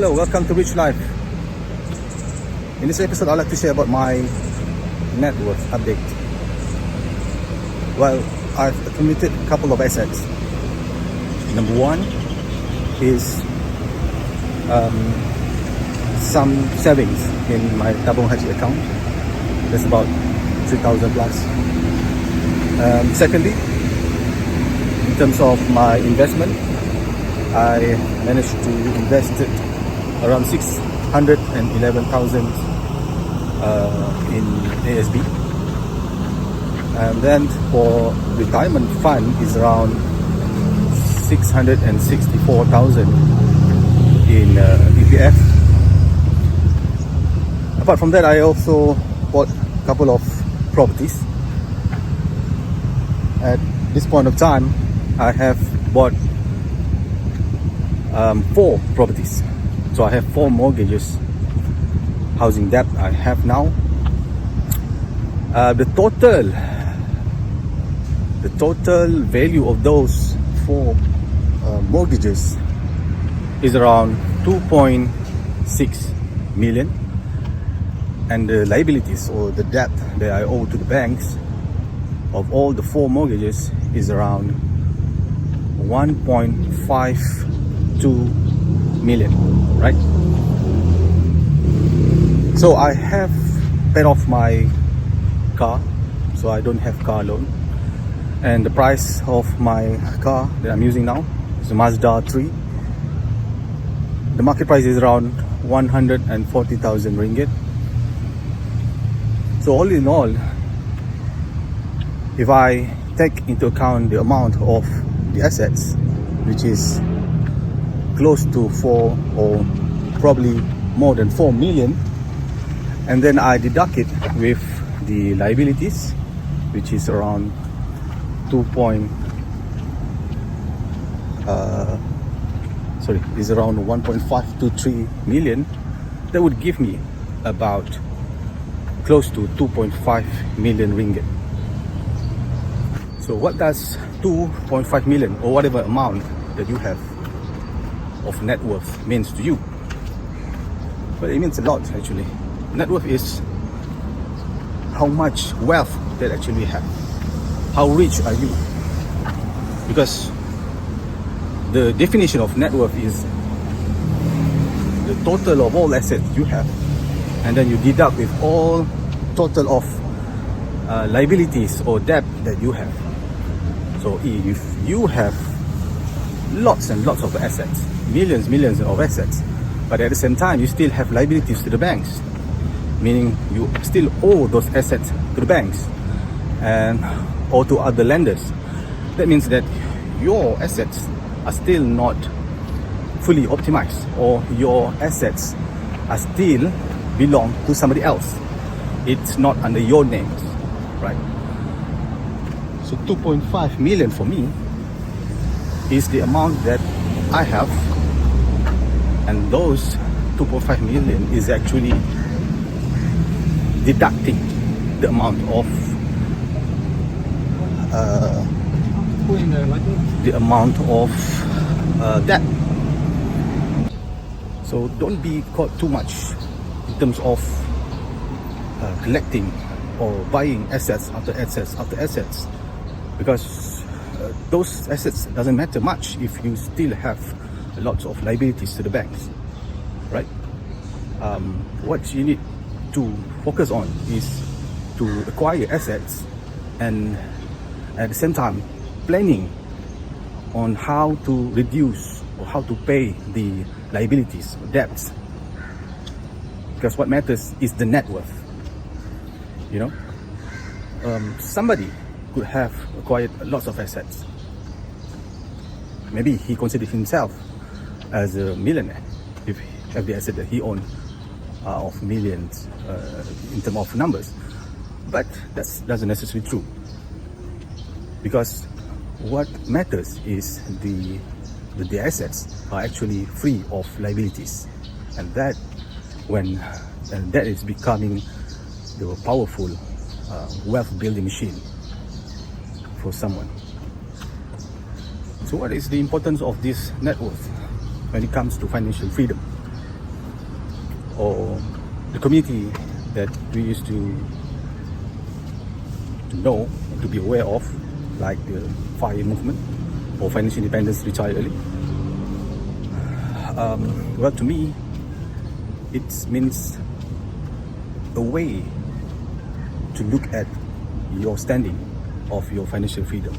Hello, welcome to Rich Life. In this episode, I'd like to share about my net worth update. Well, I've accumulated a couple of assets. Number one is some savings in my Tabung Haji account. That's about 3,000 plus. Secondly, in terms of my investment, I managed to invest around 611,000 in ASB, and then for retirement fund is around 664,000 in EPF. Apart from that, I also bought a couple of properties. At this point of time, I have bought 4 properties. So I have 4 mortgages, housing debt I have now. The total value of those 4 mortgages is around 2.6 million, and the liabilities or the debt that I owe to the banks of all the 4 mortgages is around 1.52 million, right? So I have paid off my car, so I don't have car loan, and the price of my car that I'm using now is a Mazda 3. The market price is around 140,000 ringgit. So all in all, if I take into account the amount of the assets, which is close to 4 or probably more than 4 million, and then I deduct it with the liabilities, which is around is around 1.523 million, that would give me about close to 2.5 million ringgit. So what does 2.5 million or whatever amount that you have of net worth means to you? Well, it means a lot actually. Net worth is how much wealth that actually have. How rich are you? Because the definition of net worth is the total of all assets you have, and then you deduct with all total of liabilities or debt that you have. So if you have lots and lots of assets, millions of assets, but at the same time you still have liabilities to the banks, meaning you still owe those assets to the banks and or to other lenders, that means that your assets are still not fully optimized, or your assets are still belong to somebody else. It's not under your names, right? So 2.5 million for me is the amount that I have, and those 2.5 million is actually deducting the amount of debt. So don't be caught too much in terms of collecting or buying assets after assets after assets, because those assets doesn't matter much if you still have lots of liabilities to the banks, right? What you need to focus on is to acquire assets, and at the same time planning on how to reduce or how to pay the liabilities or debts, because what matters is the net worth. You know, somebody could have acquired lots of assets. Maybe he considered himself as a millionaire if he have the asset that he owned of millions in terms of numbers, but that's doesn't necessarily true, because what matters is the assets are actually free of liabilities, and that is becoming the powerful wealth building machine for someone. So what is the importance of this net worth when it comes to financial freedom? or the community that we used to know, to be aware of, like the FIRE movement or Financial Independence Retire Early. Well, to me, it means a way to look at your standing of your financial freedom.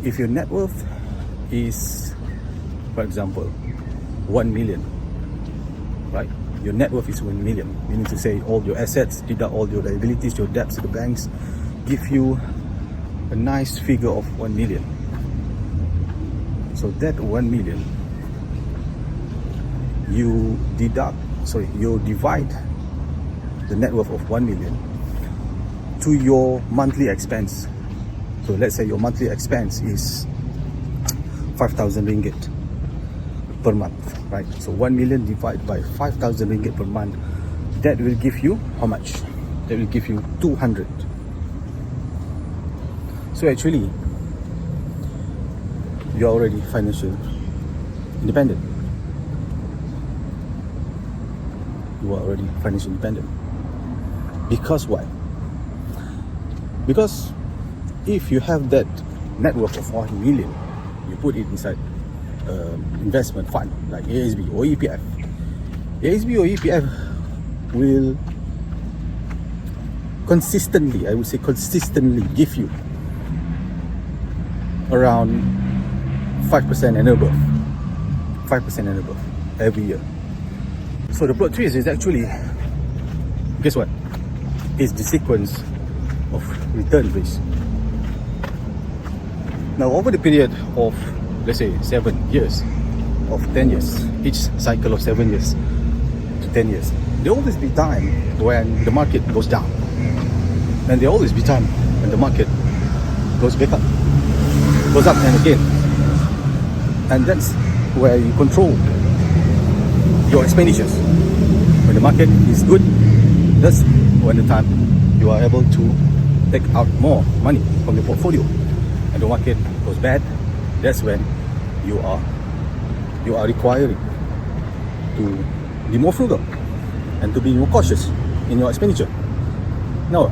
If your net worth is, for example, 1 million, right? Your net worth is 1 million, meaning to say all your assets, deduct all your liabilities, your debts to the banks, give you a nice figure of 1 million. So that 1 million, you divide the net worth of 1 million to your monthly expense. So let's say your monthly expense is 5,000 ringgit per month, right? So 1 million divided by 5,000 ringgit per month, that will give you how much? That will give you 200. So actually, you're already financially independent. You are already financially independent. Because why? Because if you have that net worth of 1 million, you put it inside investment fund like ASB or EPF. ASB or EPF will consistently, I would say consistently, give you around 5% and above. 5% and above every year. So the plot twist is actually, guess what? It's the sequence of return risk. Now over the period of, let's say, 7 years, of 10 years, each cycle of 7 years to 10 years, there will always be time when the market goes down, and there will always be time when the market goes back up, goes up and again. And that's where you control your expenditures. When the market is good, that's when the time you are able to take out more money from your portfolio. And the market goes bad, that's when you are required to be more frugal and to be more cautious in your expenditure. No,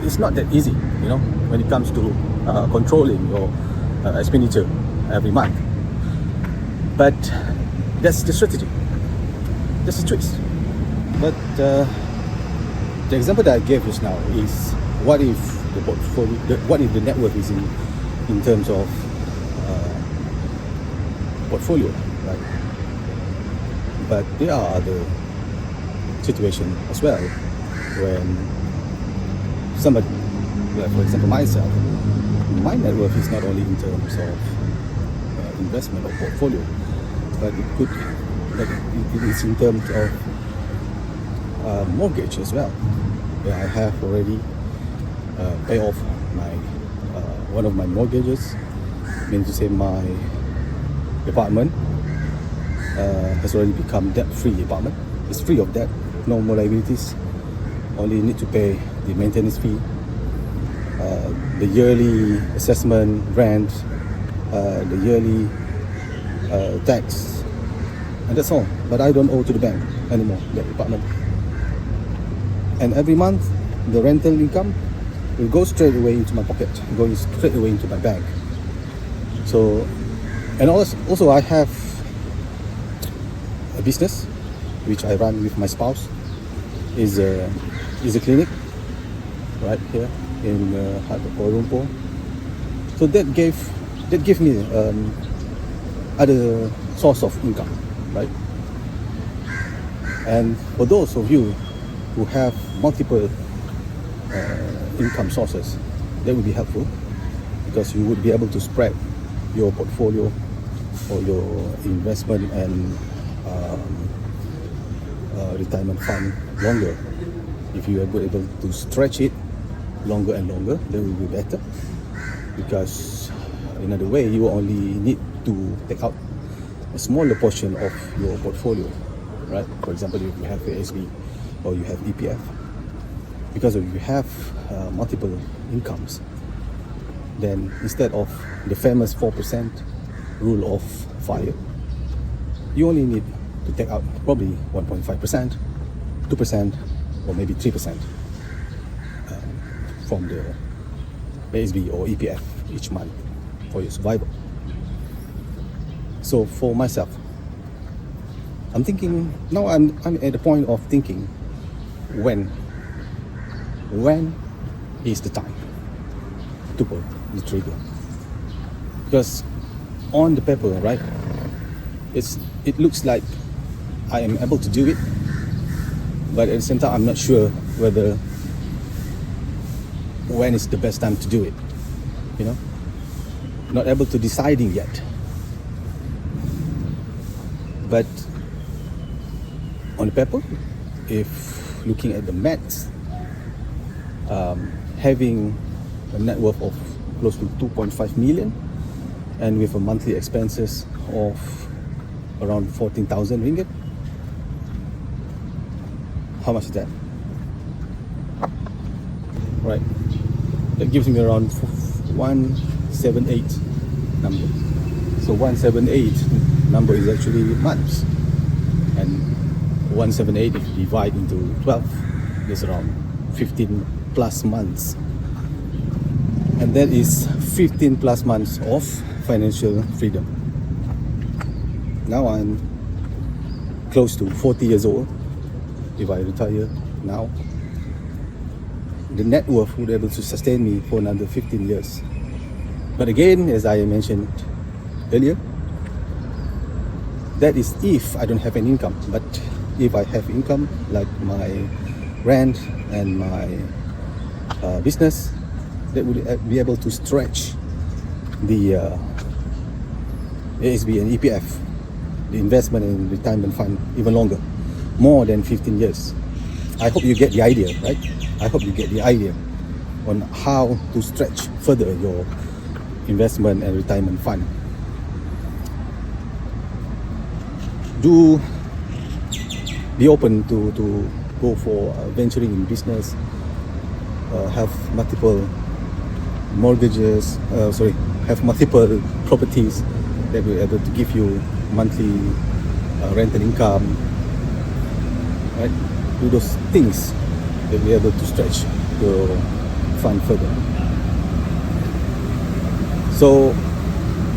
it's not that easy, when it comes to controlling your expenditure every month. But that's the strategy. That's the twist. But the example that I gave just now is, what if the portfolio, what if the net worth is in terms of portfolio, right? But there are other situations as well when somebody, like for example myself, my net worth is not only in terms of investment or portfolio, but it is in terms of mortgage as well. Where I have already paid off my one of my mortgages, means to say my apartment has already become debt-free apartment. It's free of debt, no more liabilities. Only need to pay the maintenance fee, the yearly assessment, rent, the yearly tax, and that's all. But I don't owe to the bank anymore, that apartment. And every month, the rental income will go straight away into my pocket, going straight away into my bank. So, and also I have a business which I run with my spouse. Is a clinic right here in heart of Kuala Lumpur. So that gave me other source of income, right? And for those of you who have multiple income sources, that would be helpful, because you would be able to spread your portfolio or your investment and retirement fund longer. If you are able to stretch it longer and longer, that will be better, because in other way you only need to take out a smaller portion of your portfolio, right? For example, if you have ASB or you have EPF, because if you have multiple incomes, then instead of the famous 4% rule of FIRE, you only need to take out probably 1.5%, 2%, or maybe 3% from the ASB or EPF each month for your survival. So for myself, I'm thinking now. I'm at the point of thinking when is the time to pull the trigger? Because on the paper, right, it looks like I am able to do it, but at the same time I'm not sure whether when is the best time to do it. You know, not able to deciding yet. But on the paper, if looking at the maths, having a net worth of close to 2.5 million and with a monthly expenses of around 14,000 ringgit, how much is that? Right, that gives me around 178 number. So 178 number is actually months, and 178 if you divide into 12, is around 15 plus months, and that is 15 plus months of financial freedom. Now I'm close to 40 years old. If I retire now, the net worth would be able to sustain me for another 15 years. But again, as I mentioned earlier, that is if I don't have any income. But if I have income, like my rent and my business, that would be able to stretch the ASB and EPF, the investment and retirement fund, even longer, more than 15 years. I hope you get the idea, right? I hope you get the idea on how to stretch further your investment and retirement fund. Do be open to go for venturing in business, have multiple mortgages, have multiple properties that will be able to give you monthly rental income, right? Do those things that will be able to stretch your fund further. So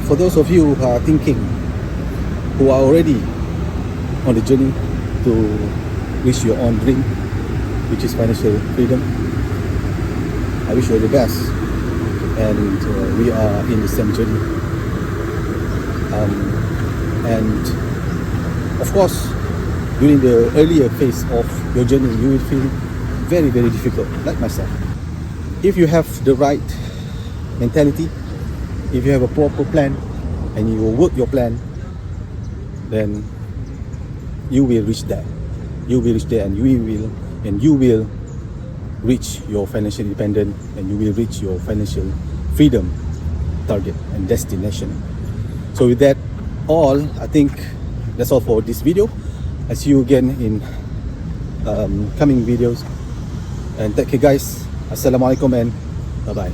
for those of you who are thinking, who are already on the journey to reach your own dream, which is financial freedom, I wish you all the best, and we are in the same journey. And of course, during the earlier phase of your journey, you will feel very, very difficult, like myself. If you have the right mentality, if you have a proper plan, and you work your plan, then you will reach there. You will reach there, and you will reach your financial independence, and you will reach your financial freedom target and destination. So with that all, I think that's all for this video. I see you again in coming videos, and take care guys. Assalamualaikum and bye bye.